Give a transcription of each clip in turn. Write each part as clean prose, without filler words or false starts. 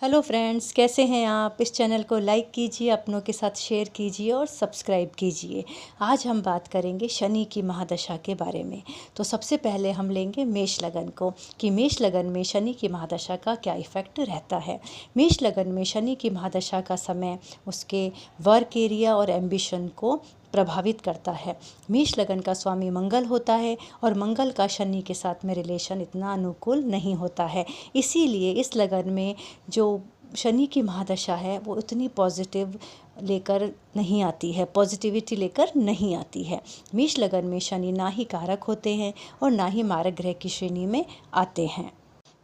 Hello friends, कैसे हैं आप। इस चैनल को लाइक कीजिए, अपनों के साथ शेयर कीजिए और सब्सक्राइब कीजिए। आज हम बात करेंगे शनि की महादशा के बारे में। तो सबसे पहले हम लेंगे मेष लगन को कि मेष लगन में शनि की महादशा का क्या इफ़ेक्ट रहता है। मेष लगन में शनि की महादशा का समय उसके वर्क एरिया और एम्बिशन को प्रभावित करता है। मेष लगन का स्वामी मंगल होता है और मंगल का शनि के साथ में रिलेशन इतना अनुकूल नहीं होता है। इसीलिए इस लगन में जो शनि की महादशा है वो उतनी पॉजिटिव लेकर नहीं आती है, पॉजिटिविटी लेकर नहीं आती है। मेष लगन में शनि ना ही कारक होते हैं और ना ही मारक ग्रह की श्रेणी में आते हैं।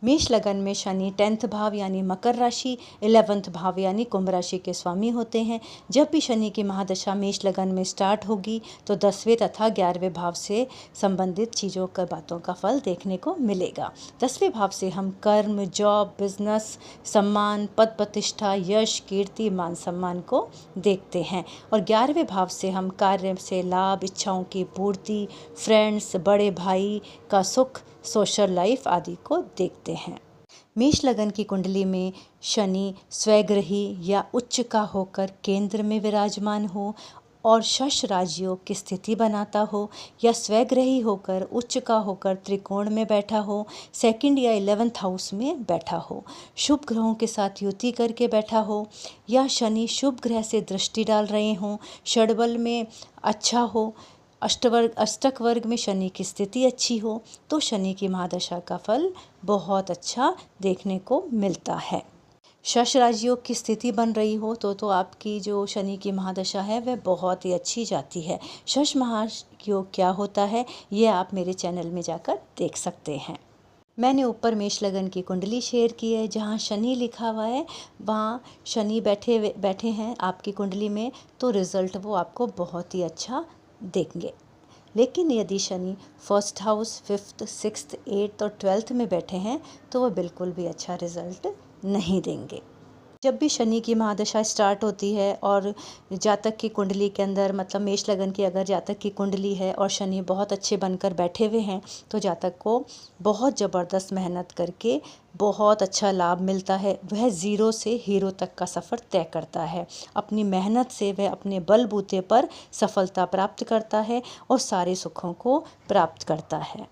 मेष लगन में शनि 10th भाव यानी मकर राशि, 11th भाव यानी कुंभ राशि के स्वामी होते हैं। जब भी शनि की महादशा मेष लगन में स्टार्ट होगी तो 10वें तथा 11वें भाव से संबंधित चीज़ों का बातों का फल देखने को मिलेगा। 10वें भाव से हम कर्म, जॉब, बिजनेस, सम्मान, पद प्रतिष्ठा, यश, कीर्ति, मान सम्मान को देखते हैं और 11वें भाव से हम कार्य से लाभ, इच्छाओं की पूर्ति, फ्रेंड्स, बड़े भाई का सुख, सोशल लाइफ आदि को देखते हैं। मेष लगन की कुंडली में शनि स्वग्रही या उच्च का होकर केंद्र में विराजमान हो और शश राजयोग की स्थिति बनाता हो या स्वग्रही होकर उच्च का होकर त्रिकोण में बैठा हो, सेकंड या 11th हाउस में बैठा हो, शुभ ग्रहों के साथ युति करके बैठा हो या शनि शुभ ग्रह से दृष्टि डाल रहे हों, षडबल में अच्छा हो, अष्टक वर्ग में शनि की स्थिति अच्छी हो तो शनि की महादशा का फल बहुत अच्छा देखने को मिलता है। शश राजयोग की स्थिति बन रही हो तो आपकी जो शनि की महादशा है वह बहुत ही अच्छी जाती है। शश महायोग क्या होता है ये आप मेरे चैनल में जाकर देख सकते हैं। मैंने ऊपर मेष लगन की कुंडली शेयर की है, जहाँ शनि लिखा हुआ है वहाँ शनि बैठे हैं आपकी कुंडली में तो रिज़ल्ट वो आपको बहुत ही अच्छा देंगे। लेकिन यदि Shani 1st house, 5th, 6th, 8th और 12th में बैठे हैं तो वो बिल्कुल भी अच्छा रिजल्ट नहीं देंगे। जब भी शनि की महादशा स्टार्ट होती है और जातक की कुंडली के अंदर मतलब मेष लगन की अगर जातक की कुंडली है और शनि बहुत अच्छे बनकर बैठे हुए हैं तो जातक को बहुत ज़बरदस्त मेहनत करके बहुत अच्छा लाभ मिलता है। वह ज़ीरो से हीरो तक का सफ़र तय करता है। अपनी मेहनत से वह अपने बलबूते पर सफलता प्राप्त करता है और सारे सुखों को प्राप्त करता है।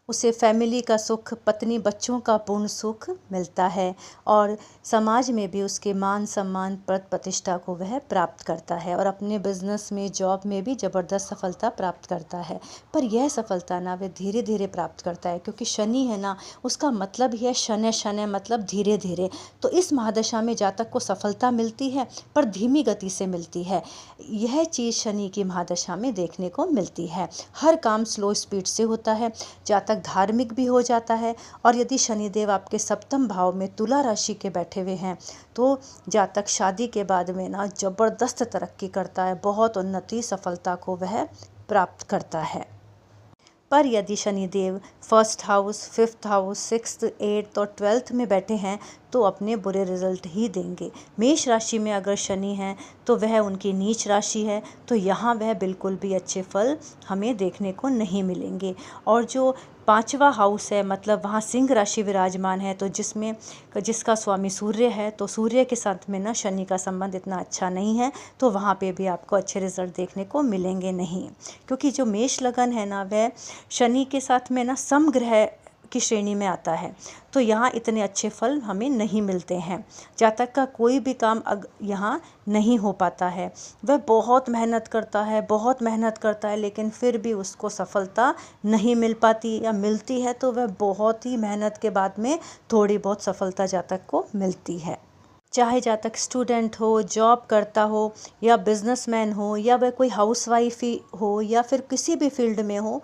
उसे फैमिली का सुख, पत्नी बच्चों का पूर्ण सुख मिलता है और समाज में भी उसके मान सम्मान, पद प्रतिष्ठा को वह प्राप्त करता है और अपने बिजनेस में, जॉब में भी ज़बरदस्त सफलता प्राप्त करता है। पर यह सफलता ना वह धीरे धीरे प्राप्त करता है क्योंकि शनि है ना, उसका मतलब ही है शनै शनै मतलब धीरे धीरे। तो इस महादशा में जातक को सफलता मिलती है पर धीमी गति से मिलती है। यह चीज़ शनि की महादशा में देखने को मिलती है। हर काम स्लो स्पीड से होता है, जातक धार्मिक भी हो जाता है और यदि शनिदेव आपके 7th भाव में तुला राशि के बैठे हुए हैं तो जातक शादी के बाद में ना ज़बरदस्त तरक्की करता है, बहुत उन्नति सफलता को वह प्राप्त करता है। पर यदि Shanidev 1st house, 5th house, 6th, 8th और 12th में बैठे हैं तो अपने बुरे रिजल्ट ही देंगे। मेष राशि में अगर शनि है तो वह उनकी नीच राशि है तो यहाँ वह बिल्कुल भी अच्छे फल हमें देखने को नहीं मिलेंगे। और जो 5वां हाउस है मतलब वहाँ सिंह राशि विराजमान है तो जिसका स्वामी सूर्य है तो सूर्य के साथ में ना शनि का संबंध इतना अच्छा नहीं है तो वहाँ पे भी आपको अच्छे रिजल्ट देखने को मिलेंगे नहीं। क्योंकि जो मेष लगन है ना वह शनि के साथ में ना समग्रह की श्रेणी में आता है तो यहाँ इतने अच्छे फल हमें नहीं मिलते हैं। जातक का कोई भी काम यहाँ नहीं हो पाता है। वह बहुत मेहनत करता है लेकिन फिर भी उसको सफलता नहीं मिल पाती या मिलती है तो वह बहुत ही मेहनत के बाद में थोड़ी बहुत सफलता जातक को मिलती है। चाहे जातक स्टूडेंट हो, जॉब करता हो या बिजनेसमैन हो या वह कोई हाउसवाइफ ही हो या फिर किसी भी फील्ड में हो,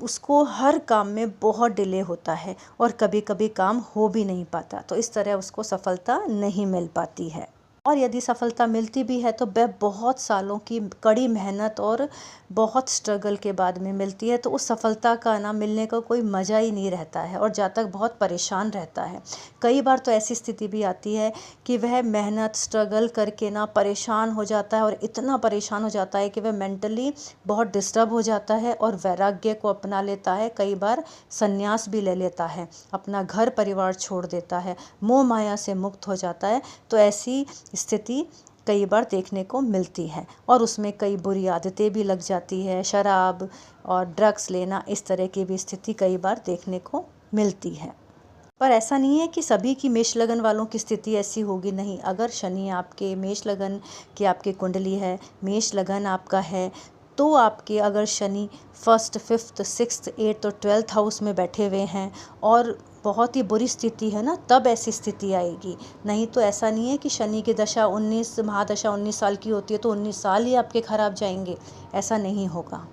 उसको हर काम में बहुत डिले होता है और कभी कभी काम हो भी नहीं पाता तो इस तरह उसको सफलता नहीं मिल पाती है। और यदि सफलता मिलती भी है तो वह बहुत सालों की कड़ी मेहनत और बहुत स्ट्रगल के बाद में मिलती है। तो उस सफलता का ना मिलने का कोई मज़ा ही नहीं रहता है और जातक बहुत परेशान रहता है। कई बार तो ऐसी स्थिति भी आती है कि वह मेहनत स्ट्रगल करके ना परेशान हो जाता है और इतना परेशान हो जाता है कि वह मेंटली बहुत डिस्टर्ब हो जाता है और वैराग्य को अपना लेता है। कई बार संन्यास भी ले लेता है, अपना घर परिवार छोड़ देता है, मोह माया से मुक्त हो जाता है। तो ऐसी स्थिति कई बार देखने को मिलती है और उसमें कई बुरी आदतें भी लग जाती है, शराब और ड्रग्स लेना, इस तरह की भी स्थिति कई बार देखने को मिलती है। पर ऐसा नहीं है कि सभी की मेष लगन वालों की स्थिति ऐसी होगी, नहीं। अगर शनि आपके मेष लगन की आपकी कुंडली है, मेष लगन आपका है, तो आपके अगर Shani first fifth sixth eighth और 12th हाउस में बैठे हुए हैं और बहुत ही बुरी स्थिति है ना, तब ऐसी स्थिति आएगी। नहीं तो ऐसा नहीं है कि शनि की दशा 19 महादशा 19 साल की होती है तो 19 साल ही आपके खराब जाएंगे, ऐसा नहीं होगा।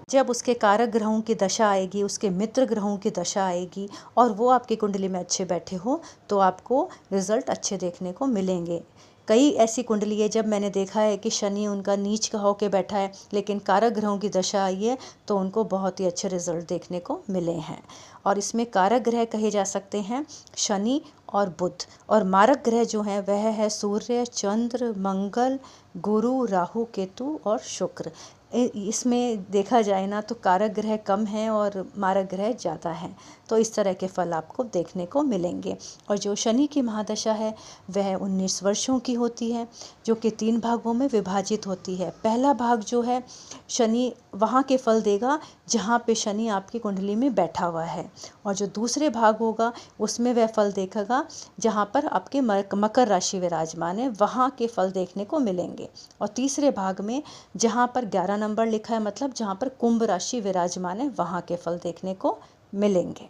जब उसके कारक ग्रहों की दशा आएगी, उसके मित्र ग्रहों की दशा आएगी और वो आपकी कुंडली में अच्छे बैठे हो तो आपको रिजल्ट अच्छे देखने को मिलेंगे। कई ऐसी कुंडली है जब मैंने देखा है कि शनि उनका नीच का होके बैठा है लेकिन कारक ग्रहों की दशा आई है तो उनको बहुत ही अच्छे रिजल्ट देखने को मिले हैं। और इसमें कारक ग्रह कहे जा सकते हैं शनि और बुध, और मारक ग्रह जो हैं वह है सूर्य, चंद्र, मंगल, गुरु, राहु, केतु और शुक्र। इसमें देखा जाए ना तो कारक ग्रह कम हैं और मारक ग्रह ज़्यादा हैं। तो इस तरह के फल आपको देखने को मिलेंगे। और जो शनि की महादशा है वह 19 वर्षों की होती है, जो कि 3 भागों में विभाजित होती है। पहला भाग जो है शनि वहाँ के फल देगा जहाँ पे शनि आपकी कुंडली में बैठा हुआ है, और जो दूसरे भाग होगा उसमें वह फल देखेगा जहाँ पर आपके मकर राशि विराजमान है, वहाँ के फल देखने को मिलेंगे। और तीसरे भाग में जहाँ पर 11 नंबर लिखा है, मतलब जहाँ पर कुंभ राशि विराजमान है, वहाँ के फल देखने को मिलेंगे।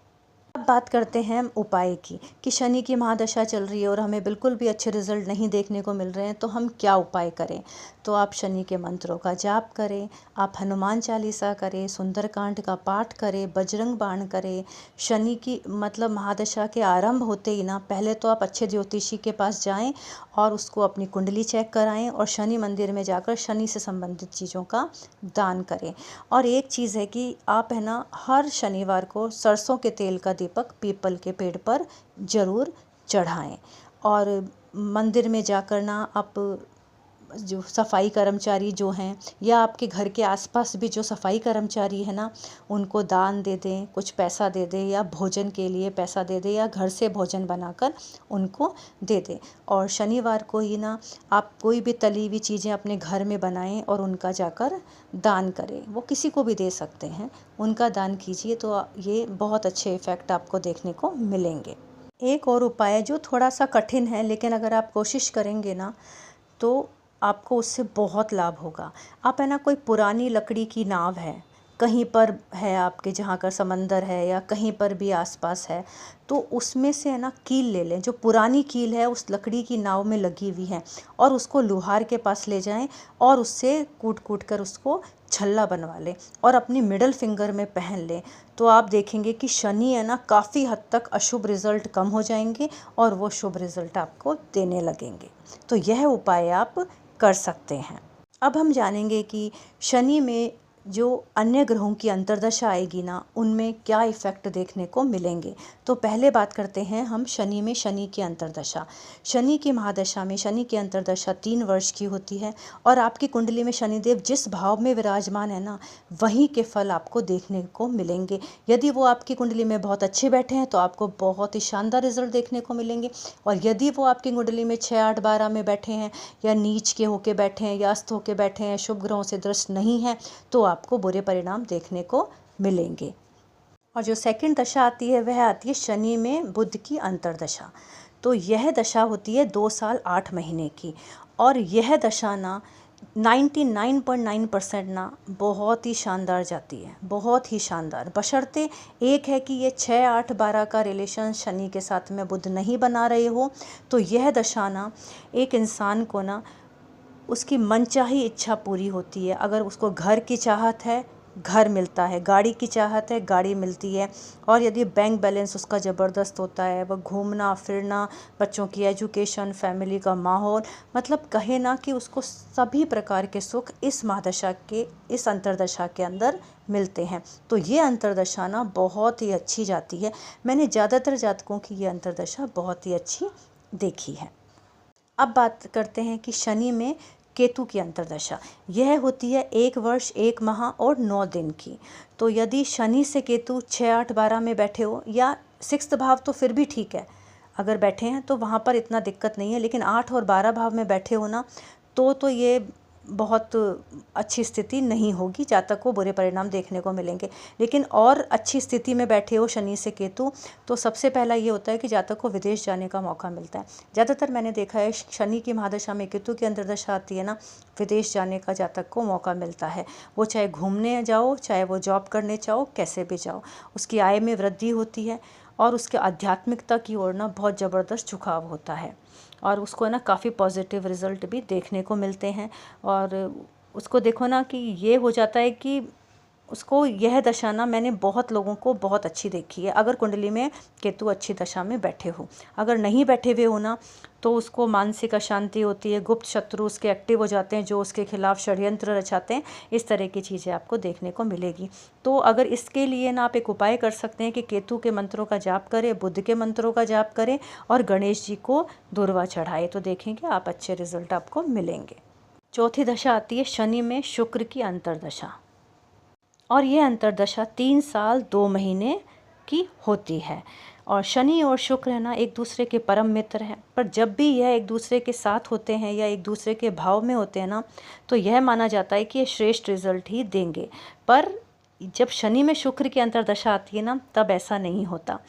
अब बात करते हैं उपाय की कि शनि की महादशा चल रही है और हमें बिल्कुल भी अच्छे रिजल्ट नहीं देखने को मिल रहे हैं, तो हम क्या उपाय करें। तो आप शनि के मंत्रों का जाप करें, आप हनुमान चालीसा करें, सुंदरकांड का पाठ करें, बजरंग बाण करें। शनि की मतलब महादशा के आरंभ होते ही ना पहले तो आप अच्छे ज्योतिषी के पास जाएं और उसको अपनी कुंडली चेक कराएं और शनि मंदिर में जाकर शनि से संबंधित चीज़ों का दान करें। और एक चीज़ है कि आप है ना हर शनिवार को सरसों के तेल का दीपक पीपल के पेड़ पर ज़रूर चढ़ाएं। और मंदिर में जाकर ना आप जो सफाई कर्मचारी जो हैं या आपके घर के आसपास भी जो सफाई कर्मचारी है ना, उनको दान दे दें, कुछ पैसा दे दें या भोजन के लिए पैसा दे दें या घर से भोजन बनाकर उनको दे दें। और शनिवार को ही ना आप कोई भी तली हुई चीज़ें अपने घर में बनाएं और उनका जाकर दान करें। वो किसी को भी दे सकते हैं, उनका दान कीजिए तो ये बहुत अच्छे इफ़ेक्ट आपको देखने को मिलेंगे। एक और उपाय जो थोड़ा सा कठिन है लेकिन अगर आप कोशिश करेंगे ना तो आपको उससे बहुत लाभ होगा। आप है ना कोई पुरानी लकड़ी की नाव है, कहीं पर है आपके जहाँ का समंदर है या कहीं पर भी आसपास है, तो उसमें से है ना कील ले लें, जो पुरानी कील है उस लकड़ी की नाव में लगी हुई है, और उसको लुहार के पास ले जाएं और उससे कूट कूट कर उसको छल्ला बनवा लें और अपनी मिडल फिंगर में पहन लें। तो आप देखेंगे कि शनि है ना काफ़ी हद तक अशुभ रिजल्ट कम हो जाएंगे और वो शुभ रिजल्ट आपको देने लगेंगे। तो यह उपाय आप कर सकते हैं। अब हम जानेंगे कि शनि में जो अन्य ग्रहों की अंतर्दशा आएगी ना उनमें क्या इफ़ेक्ट देखने को मिलेंगे। तो पहले बात करते हैं हम शनि में शनि की अंतर्दशा। शनि की महादशा में शनि की अंतर्दशा 3 वर्ष की होती है और आपकी कुंडली में शनिदेव जिस भाव में विराजमान है ना वहीं के फल आपको देखने को मिलेंगे। यदि वो आपकी कुंडली में बहुत अच्छे बैठे हैं तो आपको बहुत ही शानदार रिजल्ट देखने को मिलेंगे, और यदि वो आपकी कुंडली में 6 8 12 में बैठे हैं या नीच के होके बैठे हैं या अस्त होके बैठे हैं, शुभ ग्रहों से दृष्ट नहीं है, तो आपको बुरे परिणाम देखने को मिलेंगे। और जो सेकंड दशा आती है वह आती है शनि में बुध की अंतर्दशा। तो यह दशा होती है 2 साल 8 महीने की, और यह दशा ना 99.9% ना बहुत ही शानदार जाती है, बहुत ही शानदार। बशर्ते एक है कि ये 6 8 12 का रिलेशन शनि के साथ में बुध नहीं बना रहे हो, तो यह दशा ना एक इंसान को ना उसकी मनचाही इच्छा पूरी होती है। अगर उसको घर की चाहत है घर मिलता है, गाड़ी की चाहत है, गाड़ी मिलती है। और यदि बैंक बैलेंस उसका ज़बरदस्त होता है, वह घूमना फिरना, बच्चों की एजुकेशन, फैमिली का माहौल, मतलब कहे ना कि उसको सभी प्रकार के सुख इस महादशा के, इस अंतर्दशा के अंदर मिलते हैं। तो ये अंतर्दशा ना बहुत ही अच्छी जाती है। मैंने ज़्यादातर जातकों की ये अंतर्दशा बहुत ही अच्छी देखी है। अब बात करते हैं कि शनि में केतु की अंतर्दशा। यह होती है 1 वर्ष 1 माह और 9 दिन की। तो यदि शनि से केतु 6, 8, 12 में बैठे हो, या 6th भाव तो फिर भी ठीक है, अगर बैठे हैं तो वहाँ पर इतना दिक्कत नहीं है। लेकिन 8 और 12 भाव में बैठे हो ना, तो ये बहुत अच्छी स्थिति नहीं होगी, जातक को बुरे परिणाम देखने को मिलेंगे। लेकिन और अच्छी स्थिति में बैठे हो शनि से केतु, तो सबसे पहला ये होता है कि जातक को विदेश जाने का मौका मिलता है। ज़्यादातर मैंने देखा है शनि की महादशा में केतु की अंतर्दशा आती है ना, विदेश जाने का जातक को मौका मिलता है। वो चाहे घूमने जाओ, चाहे वो जॉब करने जाओ, कैसे भी जाओ, उसकी आय में वृद्धि होती है और उसके आध्यात्मिकता की ओर ना बहुत ज़बरदस्त झुकाव होता है और उसको ना काफ़ी पॉजिटिव रिज़ल्ट भी देखने को मिलते हैं। और उसको देखो ना कि ये हो जाता है कि उसको यह दशा ना, मैंने बहुत लोगों को बहुत अच्छी देखी है। अगर कुंडली में केतु अच्छी दशा में बैठे हो, अगर नहीं बैठे हुए हो ना, तो उसको मानसिक अशांति होती है, गुप्त शत्रु उसके एक्टिव हो जाते हैं, जो उसके खिलाफ षड्यंत्र रचाते हैं। इस तरह की चीज़ें आपको देखने को मिलेगी। तो अगर इसके लिए ना आप एक उपाय कर सकते हैं कि केतु के मंत्रों का जाप करें, बुध के मंत्रों का जाप करें और गणेश जी को दुर्वा चढ़ाए, तो देखेंगे आप अच्छे रिजल्ट आपको मिलेंगे। चौथी दशा आती है शनि में शुक्र की अंतर्दशा, और ये अंतर्दशा 3 साल 2 महीने की होती है। और शनि और शुक्र है ना, एक दूसरे के परम मित्र हैं। पर जब भी यह एक दूसरे के साथ होते हैं या एक दूसरे के भाव में होते हैं ना, तो यह माना जाता है कि ये श्रेष्ठ रिजल्ट ही देंगे। पर जब शनि में शुक्र की अंतर्दशा आती है ना, तब ऐसा नहीं होता।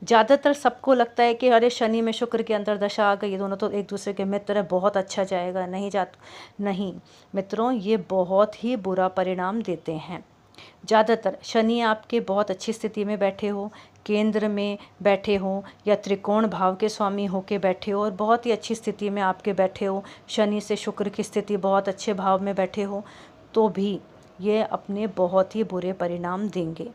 ज़्यादातर सबको लगता है कि अरे शनि में शुक्र की अंतर्दशा आ गई, ये दोनों तो एक दूसरे के मित्र है, बहुत अच्छा जाएगा। नहीं मित्रों, ये बहुत ही बुरा परिणाम देते हैं। ज़्यादातर शनि आपके बहुत अच्छी स्थिति में बैठे हो, केंद्र में बैठे हो या त्रिकोण भाव के स्वामी होके बैठे हो और बहुत ही अच्छी स्थिति में आपके बैठे हो, शनि से शुक्र की स्थिति बहुत अच्छे भाव में बैठे हो, तो भी ये अपने बहुत ही बुरे परिणाम देंगे।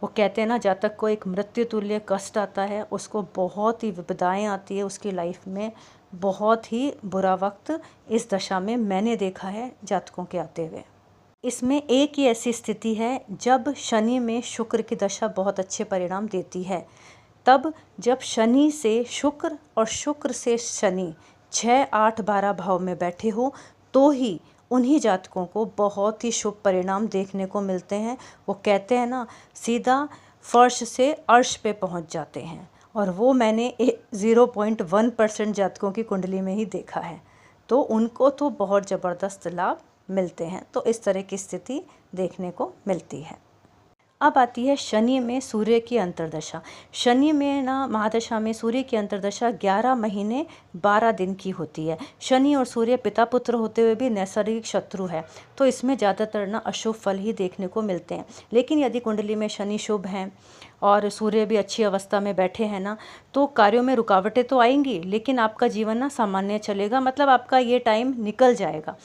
वो कहते हैं ना, जातक को एक मृत्यु तुल्य कष्ट आता है, उसको बहुत ही विपदाएं आती है उसकी लाइफ में। बहुत ही बुरा वक्त इस दशा में मैंने देखा है जातकों के आते हुए। इसमें एक ही ऐसी स्थिति है जब शनि में शुक्र की दशा बहुत अच्छे परिणाम देती है, तब जब शनि से शुक्र और शुक्र से शनि 6, 8, 12 भाव में बैठे हो, तो ही उन्हीं जातकों को बहुत ही शुभ परिणाम देखने को मिलते हैं। वो कहते हैं ना, सीधा फर्श से अर्श पे पहुंच जाते हैं। और वो मैंने 0.1% जातकों की कुंडली में ही देखा है। तो उनको तो बहुत ज़बरदस्त लाभ मिलते हैं। तो इस तरह की स्थिति देखने को मिलती है। अब आती है शनि में सूर्य की अंतर्दशा। शनि में ना महादशा में सूर्य की अंतर्दशा 11 महीने 12 दिन की होती है। शनि और सूर्य पिता पुत्र होते हुए भी नैसर्गिक शत्रु है, तो इसमें ज़्यादातर ना अशुभ फल ही देखने को मिलते हैं। लेकिन यदि कुंडली में शनि शुभ हैं और सूर्य भी अच्छी अवस्था में बैठे हैं ना, तो कार्यों में रुकावटें तो आएंगी, लेकिन आपका जीवन ना सामान्य चलेगा। मतलब आपका ये टाइम निकल जाएगा,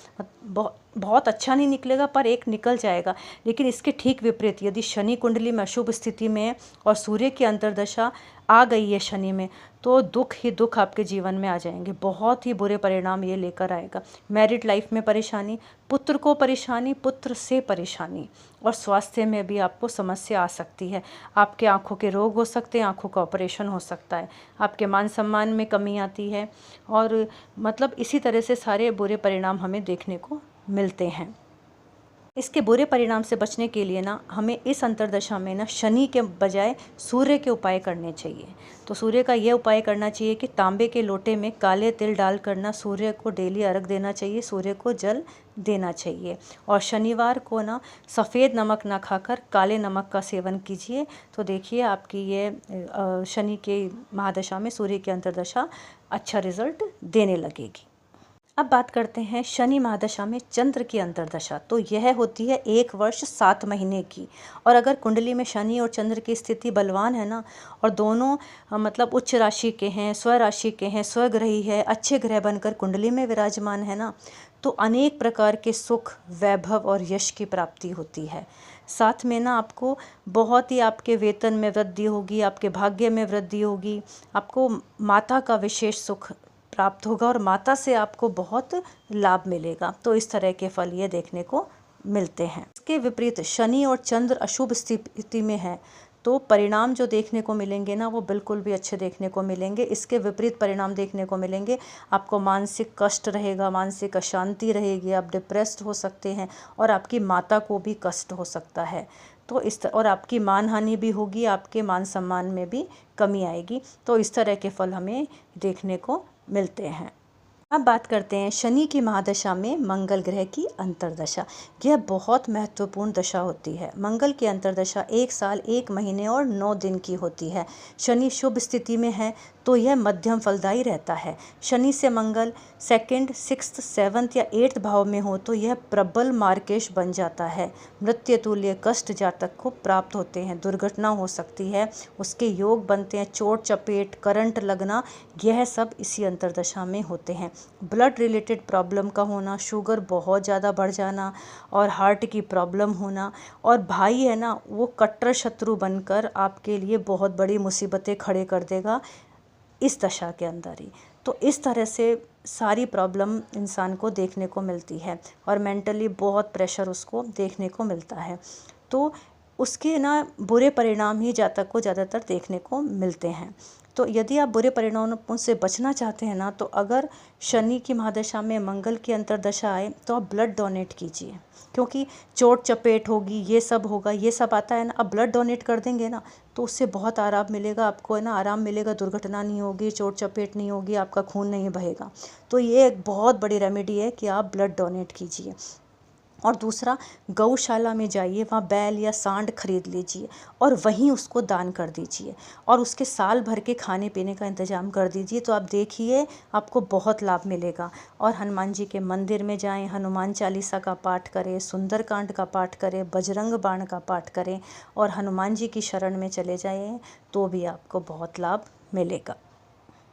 बहुत अच्छा नहीं निकलेगा पर एक निकल जाएगा। लेकिन इसके ठीक विपरीत यदि शनि कुंडली में अशुभ स्थिति में है और सूर्य की अंतर्दशा आ गई है शनि में, तो दुख ही दुख आपके जीवन में आ जाएंगे। बहुत ही बुरे परिणाम ये लेकर आएगा। मैरिड लाइफ में परेशानी, पुत्र को परेशानी, पुत्र से परेशानी, और स्वास्थ्य में भी आपको समस्या आ सकती है। आपके आंखों के रोग हो सकते हैं, आंखों का ऑपरेशन हो सकता है, आपके मान सम्मान में कमी आती है, और मतलब इसी तरह से सारे बुरे परिणाम हमें देखने को मिलते हैं। इसके बुरे परिणाम से बचने के लिए ना, हमें इस अंतर्दशा में ना शनि के बजाय सूर्य के उपाय करने चाहिए। तो सूर्य का यह उपाय करना चाहिए कि तांबे के लोटे में काले तिल डाल कर ना सूर्य को डेली अर्घ देना चाहिए, सूर्य को जल देना चाहिए। और शनिवार को ना सफ़ेद नमक ना खाकर काले नमक का सेवन कीजिए। तो देखिए आपकी ये शनि के महादशा में सूर्य की अंतर्दशा अच्छा रिजल्ट देने लगेगी। अब बात करते हैं शनि महादशा में चंद्र की अंतर्दशा। तो यह होती है 1 वर्ष 7 महीने की। और अगर कुंडली में शनि और चंद्र की स्थिति बलवान है ना, और दोनों मतलब उच्च राशि के हैं, स्वराशि के हैं, स्वग्रही है, अच्छे ग्रह बनकर कुंडली में विराजमान है ना, तो अनेक प्रकार के सुख, वैभव और यश की प्राप्ति होती है। साथ में ना आपको बहुत ही आपके वेतन में वृद्धि होगी, आपके भाग्य में वृद्धि होगी, आपको माता का विशेष सुख प्राप्त होगा और माता से आपको बहुत लाभ मिलेगा। तो इस तरह के फल ये देखने को मिलते हैं। इसके विपरीत शनि और चंद्र अशुभ स्थिति में है तो परिणाम जो देखने को मिलेंगे ना वो बिल्कुल भी अच्छे देखने को मिलेंगे। इसके विपरीत परिणाम देखने को मिलेंगे। आपको मानसिक कष्ट रहेगा, मानसिक अशांति रहेगी, आप डिप्रेस्ड हो सकते हैं और आपकी माता को भी कष्ट हो सकता है। तो और आपकी मानहानि भी होगी, आपके मान सम्मान में भी कमी आएगी। तो इस तरह के फल हमें देखने को मिलते हैं। अब बात करते हैं शनि की महादशा में मंगल ग्रह की अंतर्दशा। यह बहुत महत्वपूर्ण दशा होती है। मंगल की अंतर्दशा 1 साल 1 महीने और 9 दिन की होती है। शनि शुभ स्थिति में है तो यह मध्यम फलदायी रहता है। शनि से मंगल 2nd, 6th, 7th या 8th भाव में हो तो यह प्रबल मार्केश बन जाता है। मृत्यु तुल्य कष्ट जातक को प्राप्त होते हैं, दुर्घटना हो सकती है, उसके योग बनते हैं, चोट चपेट, करंट लगना, यह सब इसी अंतर्दशा में होते हैं। ब्लड रिलेटेड प्रॉब्लम का होना, शुगर बहुत ज़्यादा बढ़ जाना और हार्ट की प्रॉब्लम होना, और भाई है ना वो कट्टर शत्रु बनकर आपके लिए बहुत बड़ी मुसीबतें खड़े कर देगा इस दशा के अंदर ही। तो इस तरह से सारी प्रॉब्लम इंसान को देखने को मिलती है और मेंटली बहुत प्रेशर उसको देखने को मिलता है। तो उसके ना बुरे परिणाम ही जातक को ज़्यादातर देखने को मिलते हैं। तो यदि आप बुरे परिणामों से बचना चाहते हैं ना, तो अगर शनि की महादशा में मंगल की अंतर्दशा आए तो आप ब्लड डोनेट कीजिए, क्योंकि चोट चपेट होगी, ये सब होगा, ये सब आता है ना। अब ब्लड डोनेट कर देंगे ना तो उससे बहुत आराम मिलेगा आपको, है ना, आराम मिलेगा, दुर्घटना नहीं होगी, चोट चपेट नहीं होगी, आपका खून नहीं बहेगा। तो ये एक बहुत बड़ी रेमेडी है कि आप ब्लड डोनेट कीजिए। और दूसरा, गौशाला में जाइए, वहाँ बैल या सांड खरीद लीजिए और वहीं उसको दान कर दीजिए और उसके साल भर के खाने पीने का इंतज़ाम कर दीजिए। तो आप देखिए आपको बहुत लाभ मिलेगा। और हनुमान जी के मंदिर में जाएं, हनुमान चालीसा का पाठ करें, सुंदरकांड का पाठ करें, बजरंग बाण का पाठ करें और हनुमान जी की शरण में चले जाएं तो भी आपको बहुत लाभ मिलेगा।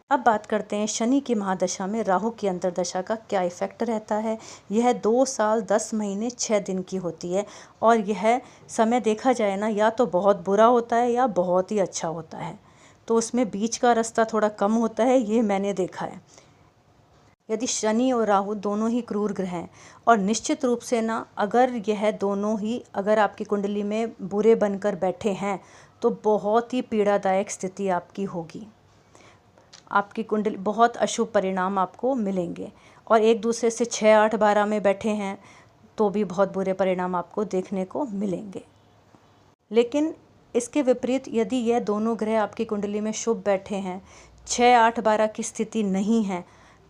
अब बात करते हैं शनि की महादशा में राहु की अंतर्दशा का क्या इफ़ेक्ट रहता है। यह 2 साल 10 महीने 6 दिन की होती है और यह समय देखा जाए ना, या तो बहुत बुरा होता है या बहुत ही अच्छा होता है। तो उसमें बीच का रास्ता थोड़ा कम होता है, ये मैंने देखा है। यदि शनि और राहु दोनों ही क्रूर ग्रह हैं और निश्चित रूप से ना अगर यह दोनों ही अगर आपकी कुंडली में बुरे बनकर बैठे हैं तो बहुत ही पीड़ादायक स्थिति आपकी होगी। आपकी कुंडली बहुत अशुभ परिणाम आपको मिलेंगे। और एक दूसरे से 6, 8, 12 में बैठे हैं तो भी बहुत बुरे परिणाम आपको देखने को मिलेंगे। लेकिन इसके विपरीत यदि यह दोनों ग्रह आपकी कुंडली में शुभ बैठे हैं, 6, 8, 12 की स्थिति नहीं है,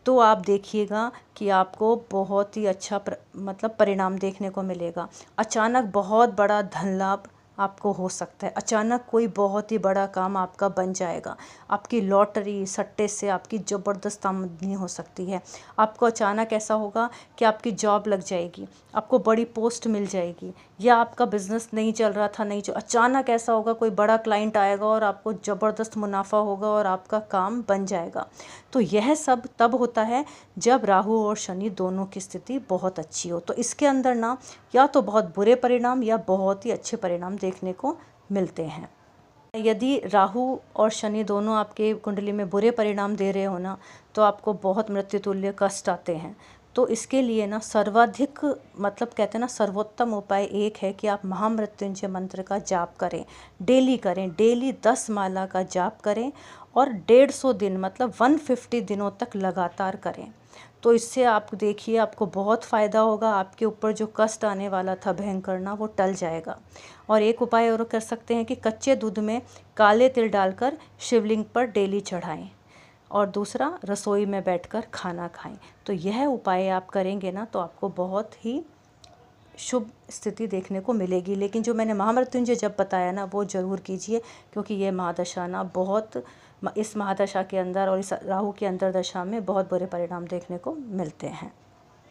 तो आप देखिएगा कि आपको बहुत ही अच्छा मतलब परिणाम देखने को मिलेगा। अचानक बहुत बड़ा धन लाभ आपको हो सकता है, अचानक कोई बहुत ही बड़ा काम आपका बन जाएगा, आपकी लॉटरी सट्टे से आपकी ज़बरदस्त आमदनी हो सकती है। आपको अचानक ऐसा होगा कि आपकी जॉब लग जाएगी, आपको बड़ी पोस्ट मिल जाएगी, या आपका बिज़नेस नहीं चल रहा था, नहीं जो अचानक ऐसा होगा कोई बड़ा क्लाइंट आएगा और आपको ज़बरदस्त मुनाफा होगा और आपका काम बन जाएगा। तो यह सब तब होता है जब राहु और शनि दोनों की स्थिति बहुत अच्छी हो। तो इसके अंदर ना या तो बहुत बुरे परिणाम या बहुत ही अच्छे परिणाम देखने को मिलते हैं। यदि राहु और शनि दोनों आपके कुंडली में बुरे परिणाम दे रहे हो ना, तो आपको बहुत मृत्युतुल्य कष्ट आते हैं। तो इसके लिए ना सर्वाधिक मतलब कहते हैं ना सर्वोत्तम उपाय एक है कि आप महामृत्युंजय मंत्र का जाप करें, डेली करें, डेली 10 माला का जाप करें और 150 दिन मतलब 150 दिनों तक लगातार करें। तो इससे आप देखिए आपको बहुत फ़ायदा होगा, आपके ऊपर जो कष्ट आने वाला था भयंकर ना वो टल जाएगा। और एक उपाय और कर सकते हैं कि कच्चे दूध में काले तिल डालकर शिवलिंग पर डेली चढ़ाएं और दूसरा रसोई में बैठकर खाना खाएं। तो यह उपाय आप करेंगे ना तो आपको बहुत ही शुभ स्थिति देखने को मिलेगी। लेकिन जो मैंने महामृत्युंजय जप बताया ना वो ज़रूर कीजिए, क्योंकि ये महादशा ना बहुत इस महादशा के अंदर और इस राहु की अंतर्दशा में बहुत बुरे परिणाम देखने को मिलते हैं।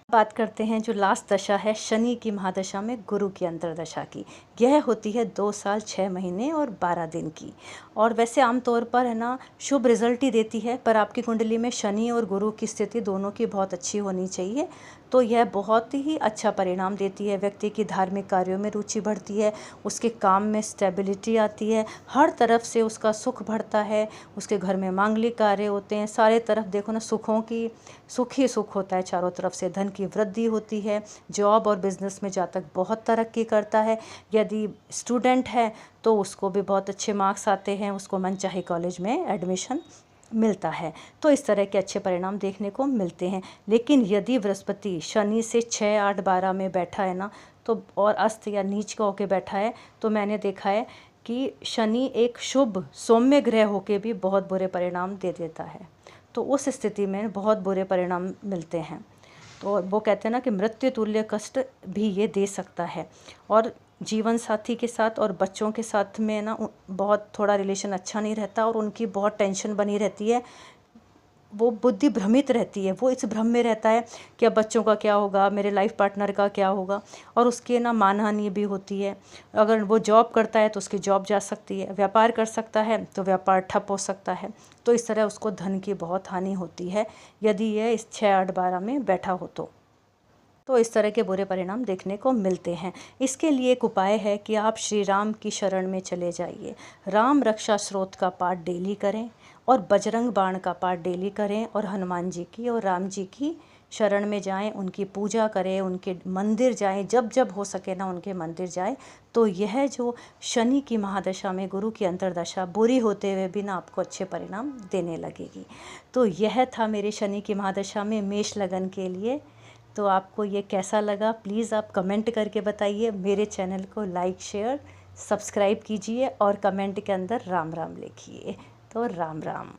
बात करते हैं जो लास्ट दशा है शनि की महादशा में गुरु की अंतर्दशा की। यह होती है 2 साल 6 महीने और 12 दिन की। और वैसे आमतौर पर है ना शुभ रिजल्ट ही देती है, पर आपकी कुंडली में शनि और गुरु की स्थिति दोनों की बहुत अच्छी होनी चाहिए, तो यह बहुत ही अच्छा परिणाम देती है। व्यक्ति की धार्मिक कार्यों में रुचि बढ़ती है, उसके काम में स्टेबिलिटी आती है, हर तरफ से उसका सुख बढ़ता है, उसके घर में मांगलिक कार्य होते हैं, सारे तरफ देखो ना सुख ही सुख होता है चारों तरफ से। धन की वृद्धि होती है, जॉब और बिजनेस में जातक बहुत तरक्की करता है। यदि स्टूडेंट है तो उसको भी बहुत अच्छे मार्क्स आते हैं, उसको मनचाहे कॉलेज में एडमिशन मिलता है। तो इस तरह के अच्छे परिणाम देखने को मिलते हैं। लेकिन यदि बृहस्पति शनि से 6, 8, 12 में बैठा है ना, तो और अस्त या नीच का होके बैठा है, तो मैंने देखा है कि शनि एक शुभ सौम्य ग्रह होके भी बहुत बुरे परिणाम दे देता है। तो उस स्थिति में बहुत बुरे परिणाम मिलते हैं। तो वो कहते हैं ना कि मृत्यु तुल्य कष्ट भी ये दे सकता है। और जीवन साथी के साथ और बच्चों के साथ में ना बहुत थोड़ा रिलेशन अच्छा नहीं रहता, और उनकी बहुत टेंशन बनी रहती है, वो बुद्धि भ्रमित रहती है, वो इस भ्रम में रहता है कि अब बच्चों का क्या होगा, मेरे लाइफ पार्टनर का क्या होगा, और उसके ना मानहानि भी होती है। अगर वो जॉब करता है तो उसकी जॉब जा सकती है, व्यापार कर सकता है तो व्यापार ठप हो सकता है। तो इस तरह उसको धन की बहुत हानि होती है यदि यह इस 6, 8, 12 में बैठा हो तो इस तरह के बुरे परिणाम देखने को मिलते हैं। इसके लिए एक उपाय है कि आप श्री राम की शरण में चले जाइए, राम रक्षा स्रोत का पाठ डेली करें, और बजरंग बाण का पाठ डेली करें, और हनुमान जी की और राम जी की शरण में जाएं, उनकी पूजा करें, उनके मंदिर जाएं, जब जब हो सके ना उनके मंदिर जाएं। तो यह जो शनि की महादशा में गुरु की अंतर्दशा बुरी होते हुए भी ना आपको अच्छे परिणाम देने लगेगी। तो यह था मेरे शनि की महादशा में मेष लगन के लिए। तो आपको ये कैसा लगा प्लीज़ आप कमेंट करके बताइए। मेरे चैनल को लाइक, शेयर, सब्सक्राइब कीजिए, और कमेंट के अंदर राम राम लिखिए। तो राम राम।